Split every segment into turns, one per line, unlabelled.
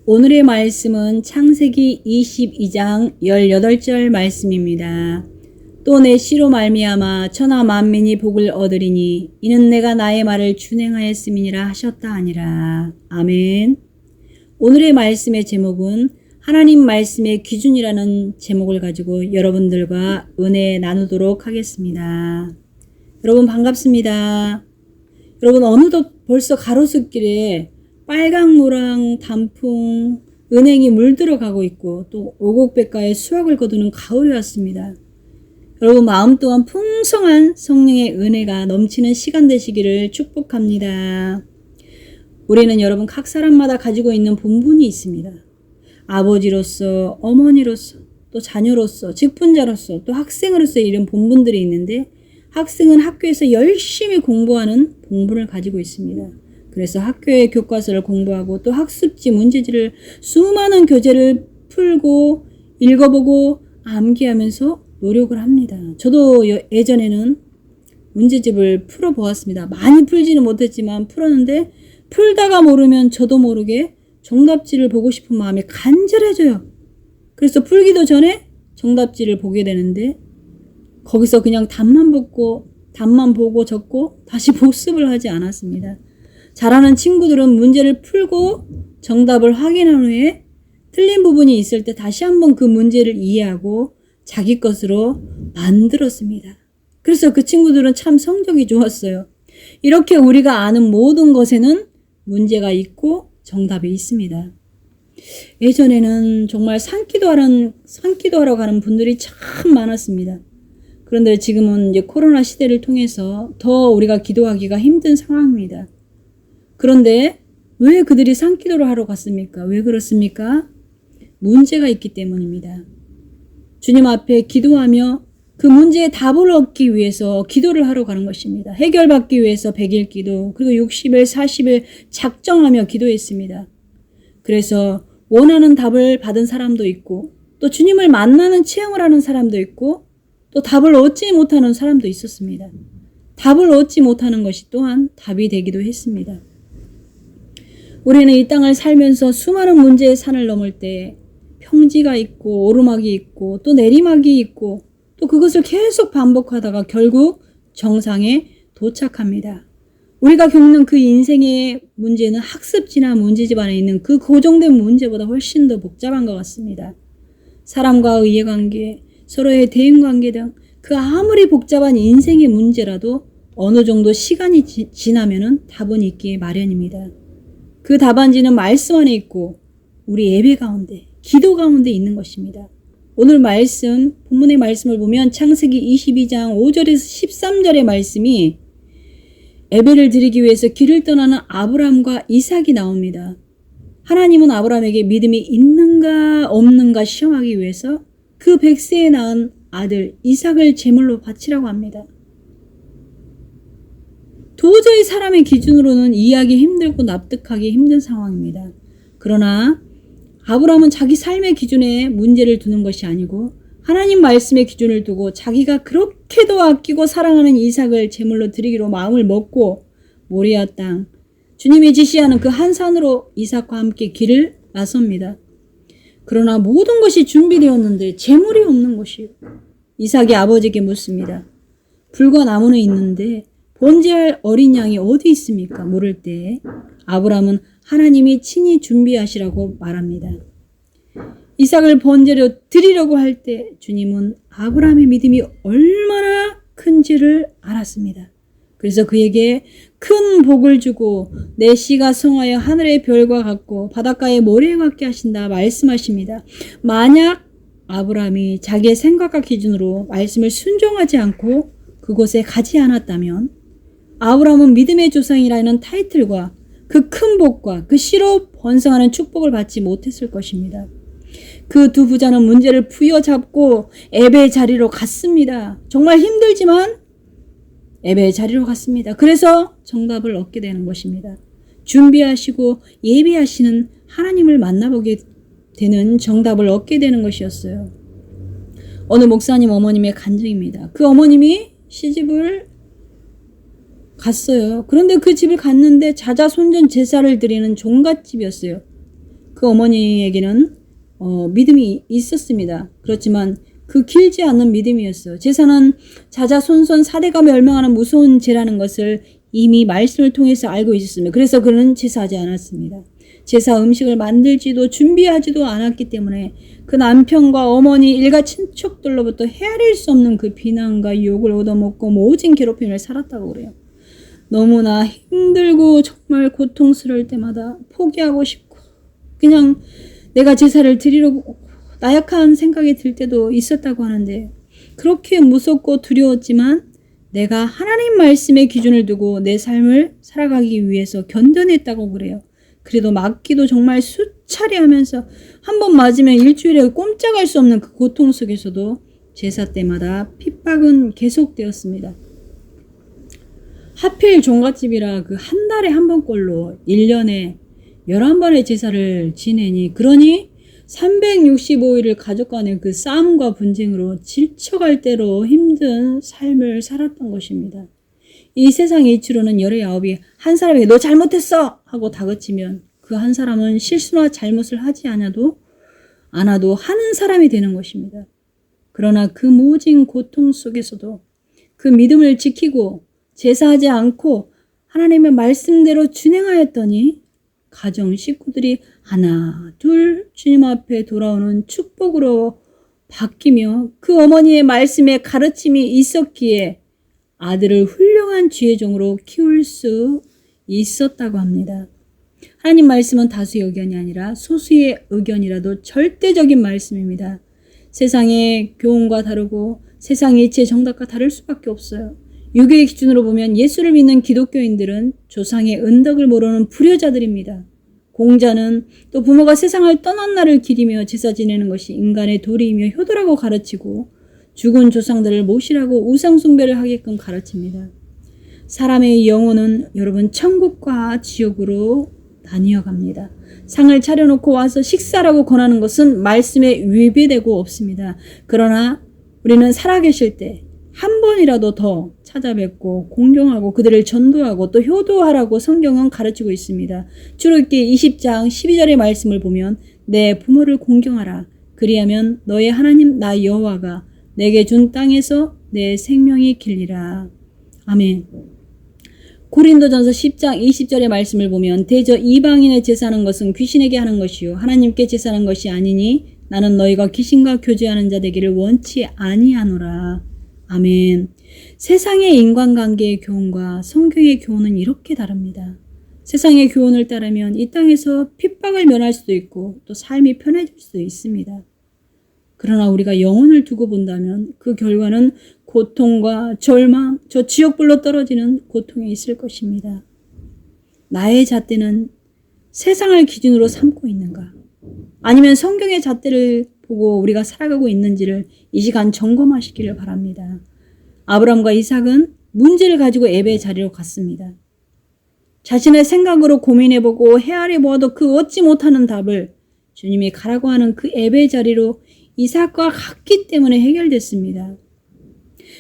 오늘의 말씀은 창세기 22장 18절 말씀입니다. 또 내 씨로 말미암아 천하 만민이 복을 얻으리니 이는 내가 나의 말을 준행하였음이니라 하셨다 하니라. 아멘. 오늘의 말씀의 제목은 하나님 말씀의 기준이라는 제목을 가지고 여러분들과 은혜 나누도록 하겠습니다. 여러분 반갑습니다. 여러분 어느덧 벌써 가로수길에 빨강 노랑 단풍 은행이 물들어가고 있고 또 오곡백과에 수확을 거두는 가을이 왔습니다. 여러분 마음 또한 풍성한 성령의 은혜가 넘치는 시간 되시기를 축복합니다. 우리는 여러분 각 사람마다 가지고 있는 본분이 있습니다. 아버지로서 어머니로서 또 자녀로서 직분자로서 또 학생으로서 이런 본분들이 있는데 학생은 학교에서 열심히 공부하는 본분을 가지고 있습니다. 그래서 학교의 교과서를 공부하고 또 학습지 문제지를 수많은 교재를 풀고 읽어보고 암기하면서 노력을 합니다. 저도 예전에는 문제집을 풀어보았습니다. 많이 풀지는 못했지만 풀었는데 풀다가 모르면 저도 모르게 정답지를 보고 싶은 마음이 간절해져요. 그래서 풀기도 전에 정답지를 보게 되는데 거기서 그냥 답만 보고 적고 다시 복습을 하지 않았습니다. 잘하는 친구들은 문제를 풀고 정답을 확인한 후에 틀린 부분이 있을 때 다시 한번 그 문제를 이해하고 자기 것으로 만들었습니다. 그래서 그 친구들은 참 성적이 좋았어요. 이렇게 우리가 아는 모든 것에는 문제가 있고 정답이 있습니다. 예전에는 정말 산기도하러 가는 분들이 참 많았습니다. 그런데 지금은 이제 코로나 시대를 통해서 더 우리가 기도하기가 힘든 상황입니다. 그런데 왜 그들이 산기도를 하러 갔습니까? 왜 그렇습니까? 문제가 있기 때문입니다. 주님 앞에 기도하며 그 문제의 답을 얻기 위해서 기도를 하러 가는 것입니다. 해결받기 위해서 100일 기도 그리고 60일 40일 작정하며 기도했습니다. 그래서 원하는 답을 받은 사람도 있고 또 주님을 만나는 체험을 하는 사람도 있고 또 답을 얻지 못하는 사람도 있었습니다. 답을 얻지 못하는 것이 또한 답이 되기도 했습니다. 우리는 이 땅을 살면서 수많은 문제의 산을 넘을 때 평지가 있고 오르막이 있고 또 내리막이 있고 또 그것을 계속 반복하다가 결국 정상에 도착합니다. 우리가 겪는 그 인생의 문제는 학습지나 문제집 안에 있는 그 고정된 문제보다 훨씬 더 복잡한 것 같습니다. 사람과의 이해관계, 서로의 대인관계 등 그 아무리 복잡한 인생의 문제라도 어느 정도 시간이 지나면은 답은 있기 마련입니다. 그 답안지는 말씀 안에 있고 우리 예배 가운데, 기도 가운데 있는 것입니다. 오늘 말씀, 본문의 말씀을 보면 창세기 22장 5절에서 13절의 말씀이 예배를 드리기 위해서 길을 떠나는 아브람과 이삭이 나옵니다. 하나님은 아브람에게 믿음이 있는가 없는가 시험하기 위해서 그 100세에 낳은 아들 이삭을 제물로 바치라고 합니다. 도저히 사람의 기준으로는 이해하기 힘들고 납득하기 힘든 상황입니다. 그러나 아브람은 자기 삶의 기준에 문제를 두는 것이 아니고 하나님 말씀의 기준을 두고 자기가 그렇게도 아끼고 사랑하는 이삭을 제물로 드리기로 마음을 먹고 모리아 땅 주님이 지시하는 그 한 산으로 이삭과 함께 길을 나섭니다. 그러나 모든 것이 준비되었는데 제물이 없는 것이에요. 이삭이 아버지에게 묻습니다. 불과 나무는 있는데 번제할 어린 양이 어디 있습니까? 물을 때 아브람은 하나님이 친히 준비하시라고 말합니다. 이삭을 번제로 드리려고 할 때 주님은 아브람의 믿음이 얼마나 큰지를 알았습니다. 그래서 그에게 큰 복을 주고 내 씨가 성하여 하늘의 별과 같고 바닷가의 모래와 같게 하신다 말씀하십니다. 만약 아브람이 자기의 생각과 기준으로 말씀을 순종하지 않고 그곳에 가지 않았다면 아브람은 믿음의 조상이라는 타이틀과 그 큰 복과 그 씨로 번성하는 축복을 받지 못했을 것입니다. 그 두 부자는 문제를 부여잡고 예배의 자리로 갔습니다. 정말 힘들지만 예배의 자리로 갔습니다. 그래서 정답을 얻게 되는 것입니다. 준비하시고 예배하시는 하나님을 만나보게 되는 정답을 얻게 되는 것이었어요. 어느 목사님 어머님의 간증입니다. 그 어머님이 시집을 갔어요. 그런데 그 집을 갔는데 자자손전 제사를 드리는 종갓집이었어요. 그 어머니에게는 믿음이 있었습니다. 그렇지만 그 길지 않은 믿음이었어요. 제사는 자자손손 4대가 멸망하는 무서운 죄라는 것을 이미 말씀을 통해서 알고 있었습니다. 그래서 그는 제사하지 않았습니다. 제사 음식을 만들지도 준비하지도 않았기 때문에 그 남편과 어머니 일가 친척들로부터 헤아릴 수 없는 그 비난과 욕을 얻어먹고 모진 괴롭힘을 살았다고 그래요. 너무나 힘들고 정말 고통스러울 때마다 포기하고 싶고 그냥 내가 제사를 드리려고 나약한 생각이 들 때도 있었다고 하는데 그렇게 무섭고 두려웠지만 내가 하나님 말씀의 기준을 두고 내 삶을 살아가기 위해서 견뎌냈다고 그래요. 그래도 맞기도 정말 수차례 하면서 한 번 맞으면 일주일에 꼼짝할 수 없는 그 고통 속에서도 제사 때마다 핍박은 계속되었습니다. 하필 종갓집이라 그 한 달에 한 번꼴로 1년에 11번의 제사를 지내니 그러니 365일을 가족 간의 그 싸움과 분쟁으로 지쳐갈 대로 힘든 삶을 살았던 것입니다. 이 세상의 이치로는 열의 아홉이 한 사람에게 너 잘못했어! 하고 다그치면 그 한 사람은 실수나 잘못을 하지 않아도 하는 사람이 되는 것입니다. 그러나 그 모진 고통 속에서도 그 믿음을 지키고 제사하지 않고 하나님의 말씀대로 준행하였더니 가정 식구들이 하나 둘 주님 앞에 돌아오는 축복으로 바뀌며 그 어머니의 말씀에 가르침이 있었기에 아들을 훌륭한 지혜종으로 키울 수 있었다고 합니다. 하나님 말씀은 다수의 의견이 아니라 소수의 의견이라도 절대적인 말씀입니다. 세상의 교훈과 다르고 세상의 이치의 정답과 다를 수밖에 없어요. 유교의 기준으로 보면 예수를 믿는 기독교인들은 조상의 은덕을 모르는 불효자들입니다. 공자는 또 부모가 세상을 떠난 날을 기리며 제사 지내는 것이 인간의 도리이며 효도라고 가르치고 죽은 조상들을 모시라고 우상숭배를 하게끔 가르칩니다. 사람의 영혼은 여러분 천국과 지옥으로 나뉘어 갑니다. 상을 차려놓고 와서 식사라고 권하는 것은 말씀에 위배되고 없습니다. 그러나 우리는 살아계실 때 한 번이라도 더 찾아뵙고 공경하고 그들을 전도하고 또 효도하라고 성경은 가르치고 있습니다. 출애굽기 20장 12절의 말씀을 보면 내 부모를 공경하라. 그리하면 너의 하나님 나 여호와가 내게 준 땅에서 내 생명이 길리라. 아멘. 고린도전서 10장 20절의 말씀을 보면 대저 이방인의 제사하는 것은 귀신에게 하는 것이요 하나님께 제사하는 것이 아니니 나는 너희가 귀신과 교제하는 자 되기를 원치 아니하노라. 아멘. 세상의 인간관계의 교훈과 성경의 교훈은 이렇게 다릅니다. 세상의 교훈을 따르면 이 땅에서 핍박을 면할 수도 있고 또 삶이 편해질 수도 있습니다. 그러나 우리가 영혼을 두고 본다면 그 결과는 고통과 절망, 저 지옥불로 떨어지는 고통이 있을 것입니다. 나의 잣대는 세상을 기준으로 삼고 있는가? 아니면 성경의 잣대를 보고 우리가 살아가고 있는지를 이 시간 점검하시기를 바랍니다. 아브라함과 이삭은 문제를 가지고 예배의 자리로 갔습니다. 자신의 생각으로 고민해보고 헤아려보아도 그 얻지 못하는 답을 주님이 가라고 하는 그 예배의 자리로 이삭과 같기 때문에 해결됐습니다.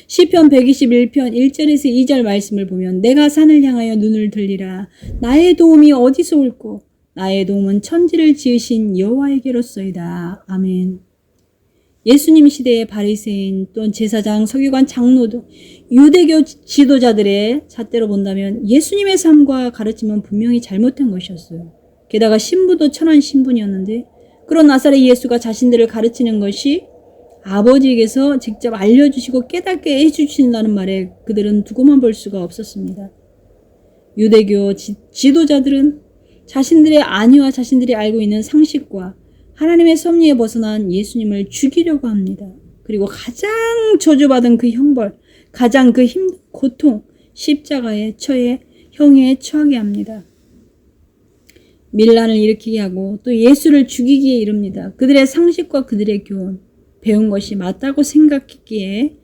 시편 121편 1절에서 2절 말씀을 보면 내가 산을 향하여 눈을 들리라. 나의 도움이 어디서 올꼬? 나의 도움은 천지를 지으신 여호와에게로소이다. 아멘. 예수님 시대의 바리새인 또는 제사장, 서기관, 장로도 유대교 지도자들의 잣대로 본다면 예수님의 삶과 가르침은 분명히 잘못된 것이었어요. 게다가 신부도 천한 신분이었는데 그런 나사렛 예수가 자신들을 가르치는 것이 아버지에게서 직접 알려주시고 깨닫게 해주신다는 말에 그들은 두고만 볼 수가 없었습니다. 유대교 지도자들은 자신들의 안위와 자신들이 알고 있는 상식과 하나님의 섭리에 벗어난 예수님을 죽이려고 합니다. 그리고 가장 저주받은 그 형벌, 가장 그 힘든 고통, 십자가에 형에 처하게 합니다. 밀란을 일으키게 하고 또 예수를 죽이기에 이릅니다. 그들의 상식과 그들의 교훈, 배운 것이 맞다고 생각했기에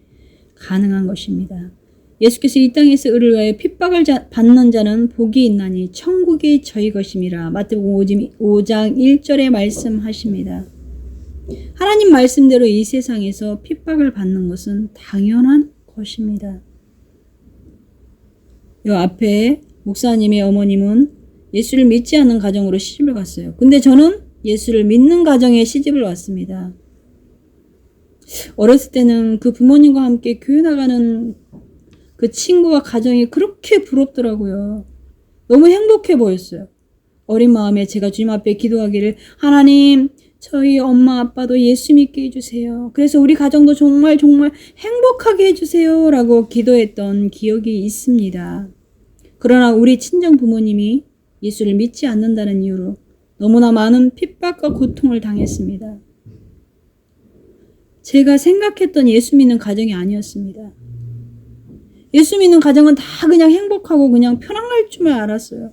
가능한 것입니다. 예수께서 이 땅에서 의를 위하여 핍박을 받는 자는 복이 있나니 천국이 저희 것임이라. 마태복음 5장 1절에 말씀하십니다. 하나님 말씀대로 이 세상에서 핍박을 받는 것은 당연한 것입니다. 요 앞에 목사님의 어머님은 예수를 믿지 않는 가정으로 시집을 갔어요. 근데 저는 예수를 믿는 가정에 시집을 왔습니다. 어렸을 때는 그 부모님과 함께 교회 나가는 그 친구와 가정이 그렇게 부럽더라고요. 너무 행복해 보였어요. 어린 마음에 제가 주님 앞에 기도하기를 하나님 저희 엄마 아빠도 예수 믿게 해주세요. 그래서 우리 가정도 정말 행복하게 해주세요 라고 기도했던 기억이 있습니다. 그러나 우리 친정 부모님이 예수를 믿지 않는다는 이유로 너무나 많은 핍박과 고통을 당했습니다. 제가 생각했던 예수 믿는 가정이 아니었습니다. 예수 믿는 가정은 다 그냥 행복하고 그냥 편안할 줄만 알았어요.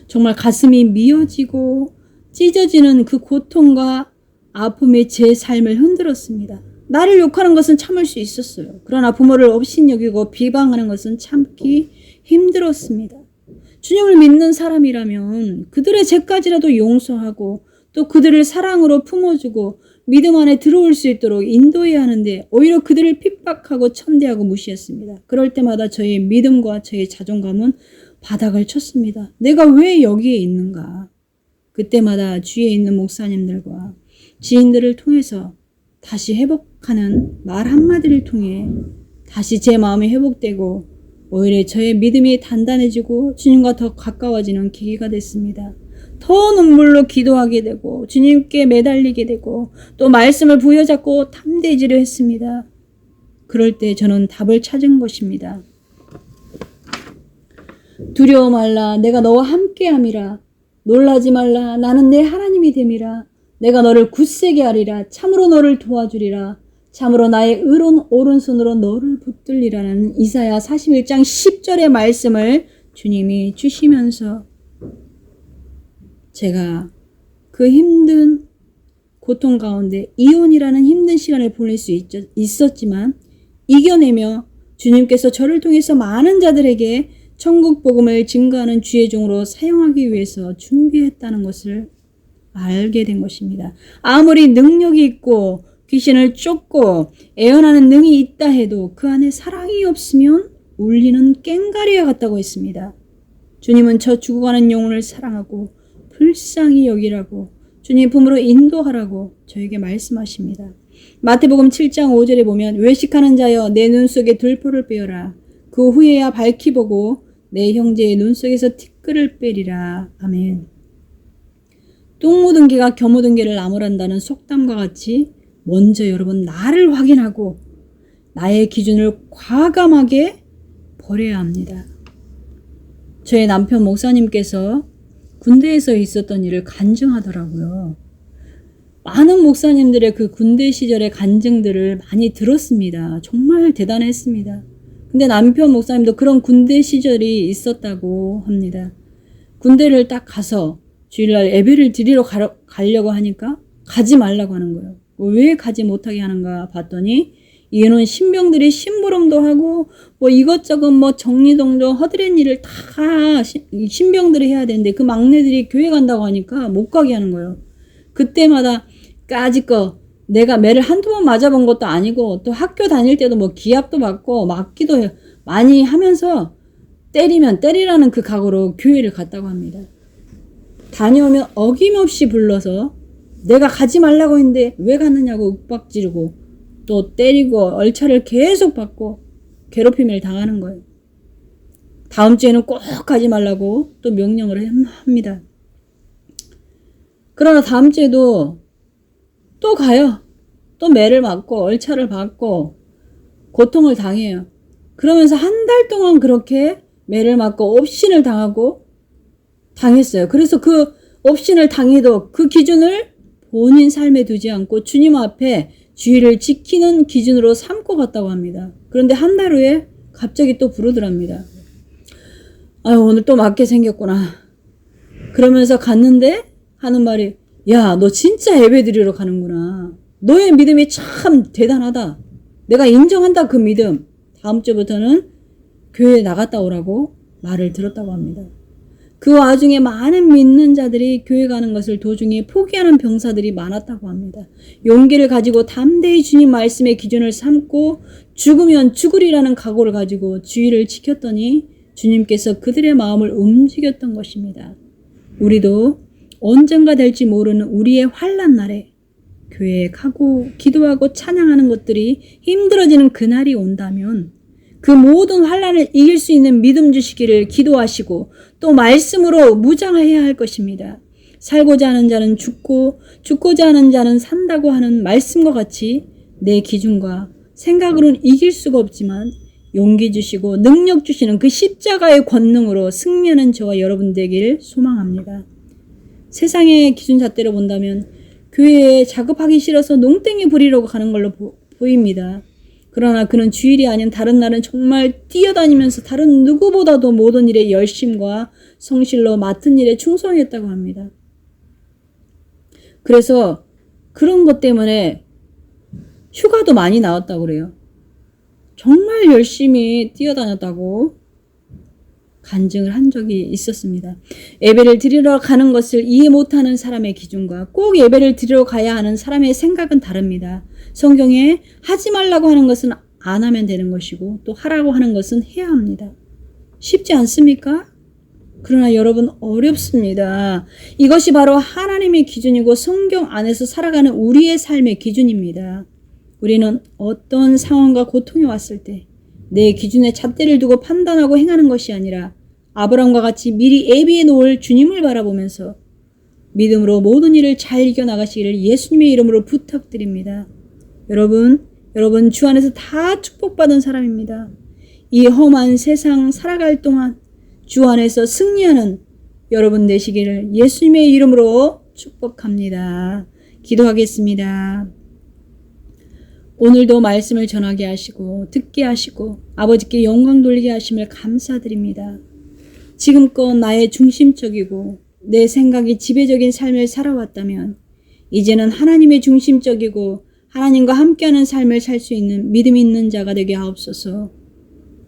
정말 가슴이 미어지고 찢어지는 그 고통과 아픔이 제 삶을 흔들었습니다. 나를 욕하는 것은 참을 수 있었어요. 그러나 부모를 업신여기고 비방하는 것은 참기 힘들었습니다. 주님을 믿는 사람이라면 그들의 죄까지라도 용서하고 또 그들을 사랑으로 품어주고 믿음 안에 들어올 수 있도록 인도해야 하는데 오히려 그들을 핍박하고 천대하고 무시했습니다. 그럴 때마다 저의 믿음과 저의 자존감은 바닥을 쳤습니다. 내가 왜 여기에 있는가? 그때마다 주위에 있는 목사님들과 지인들을 통해서 다시 회복하는 말 한마디를 통해 다시 제 마음이 회복되고 오히려 저의 믿음이 단단해지고 주님과 더 가까워지는 계기가 됐습니다. 더 눈물로 기도하게 되고 주님께 매달리게 되고 또 말씀을 부여잡고 탐대지를 했습니다. 그럴 때 저는 답을 찾은 것입니다. 두려워 말라 내가 너와 함께함이라 놀라지 말라 나는 내 하나님이 됨이라 내가 너를 굳세게 하리라 참으로 너를 도와주리라 참으로 나의 의로운 오른손으로 너를 붙들리라는 이사야 41장 10절의 말씀을 주님이 주시면서 제가 그 힘든 고통 가운데 이혼이라는 힘든 시간을 보낼 수 있었지만 이겨내며 주님께서 저를 통해서 많은 자들에게 천국 복음을 증거하는 주의 종으로 사용하기 위해서 준비했다는 것을 알게 된 것입니다. 아무리 능력이 있고 귀신을 쫓고 애원하는 능이 있다 해도 그 안에 사랑이 없으면 울리는 꽹과리와 같다고 했습니다. 주님은 저 죽어가는 영혼을 사랑하고 불쌍히 여기라고 주님 품으로 인도하라고 저에게 말씀하십니다. 마태복음 7장 5절에 보면 외식하는 자여 내 눈 속에 들포를 빼어라. 그 후에야 밝히 보고 내 형제의 눈 속에서 티끌을 빼리라. 아멘. 똥 묻은 개가 겨 묻은 개를 나무란다는 속담과 같이 먼저 여러분 나를 확인하고 나의 기준을 과감하게 버려야 합니다. 저의 남편 목사님께서 군대에서 있었던 일을 간증하더라고요. 많은 목사님들의 그 군대 시절의 간증들을 많이 들었습니다. 정말 대단했습니다. 근데 남편 목사님도 그런 군대 시절이 있었다고 합니다. 군대를 딱 가서 주일날 예배를 드리러 가려고 하니까 가지 말라고 하는 거예요. 왜 가지 못하게 하는가 봤더니 이는 신병들이 심부름도 하고 뭐 이것저것 뭐 정리동정 허드렛 일을 다 신병들이 해야 되는데 그 막내들이 교회 간다고 하니까 못 가게 하는 거예요. 그때마다 까짓거 내가 매를 한두 번 맞아본 것도 아니고 또 학교 다닐 때도 뭐 기합도 받고 맞기도 많이 하면서 때리면 때리라는 그 각오로 교회를 갔다고 합니다. 다녀오면 어김없이 불러서 내가 가지 말라고 했는데 왜 갔느냐고 윽박지르고 또 때리고 얼차를 계속 받고 괴롭힘을 당하는 거예요. 다음 주에는 꼭 가지 말라고 또 명령을 합니다. 그러나 다음 주에도 또 가요. 또 매를 맞고 얼차를 받고 고통을 당해요. 그러면서 한 달 동안 그렇게 매를 맞고 업신을 당하고 당했어요. 그래서 그 업신을 당해도 그 기준을 본인 삶에 두지 않고 주님 앞에 주의를 지키는 기준으로 삼고 갔다고 합니다. 그런데 한 달 후에 갑자기 또 부르더랍니다. 아유 오늘 또 맞게 생겼구나. 그러면서 갔는데 하는 말이 야 너 진짜 예배 드리러 가는구나. 너의 믿음이 참 대단하다. 내가 인정한다 그 믿음. 다음 주부터는 교회에 나갔다 오라고 말을 들었다고 합니다. 그 와중에 많은 믿는 자들이 교회 가는 것을 도중에 포기하는 병사들이 많았다고 합니다. 용기를 가지고 담대히 주님 말씀의 기준을 삼고 죽으면 죽으리라는 각오를 가지고 주의를 지켰더니 주님께서 그들의 마음을 움직였던 것입니다. 우리도 언젠가 될지 모르는 우리의 환난 날에 교회에 가고 기도하고 찬양하는 것들이 힘들어지는 그날이 온다면 그 모든 환난을 이길 수 있는 믿음 주시기를 기도하시고 또 말씀으로 무장해야 할 것입니다. 살고자 하는 자는 죽고 죽고자 하는 자는 산다고 하는 말씀과 같이 내 기준과 생각으로는 이길 수가 없지만 용기 주시고 능력 주시는 그 십자가의 권능으로 승리하는 저와 여러분 되길 소망합니다. 세상의 기준잣대로 본다면 교회에 작업하기 싫어서 농땡이 부리려고 가는 걸로 보입니다. 그러나 그는 주일이 아닌 다른 날은 정말 뛰어다니면서 다른 누구보다도 모든 일에 열심과 성실로 맡은 일에 충성했다고 합니다. 그래서 그런 것 때문에 휴가도 많이 나왔다고 그래요. 정말 열심히 뛰어다녔다고 간증을 한 적이 있었습니다. 예배를 드리러 가는 것을 이해 못하는 사람의 기준과 꼭 예배를 드리러 가야 하는 사람의 생각은 다릅니다. 성경에 하지 말라고 하는 것은 안 하면 되는 것이고 또 하라고 하는 것은 해야 합니다. 쉽지 않습니까? 그러나 여러분 어렵습니다. 이것이 바로 하나님의 기준이고 성경 안에서 살아가는 우리의 삶의 기준입니다. 우리는 어떤 상황과 고통이 왔을 때 내 기준에 잣대를 두고 판단하고 행하는 것이 아니라 아브라함과 같이 미리 예비해 놓을 주님을 바라보면서 믿음으로 모든 일을 잘 이겨나가시기를 예수님의 이름으로 부탁드립니다. 여러분 주 안에서 다 축복받은 사람입니다. 이 험한 세상 살아갈 동안 주 안에서 승리하는 여러분 되시기를 예수님의 이름으로 축복합니다. 기도하겠습니다. 오늘도 말씀을 전하게 하시고 듣게 하시고 아버지께 영광 돌리게 하심을 감사드립니다. 지금껏 나의 중심적이고 내 생각이 지배적인 삶을 살아왔다면 이제는 하나님의 중심적이고 하나님과 함께하는 삶을 살 수 있는 믿음 있는 자가 되게 하옵소서.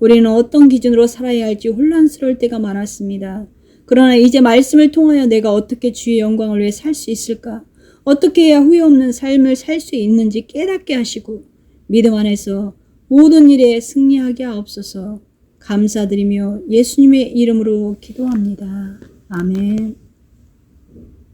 우리는 어떤 기준으로 살아야 할지 혼란스러울 때가 많았습니다. 그러나 이제 말씀을 통하여 내가 어떻게 주의 영광을 위해 살 수 있을까? 어떻게 해야 후회 없는 삶을 살 수 있는지 깨닫게 하시고 믿음 안에서 모든 일에 승리하게 하옵소서. 감사드리며 예수님의 이름으로 기도합니다. 아멘.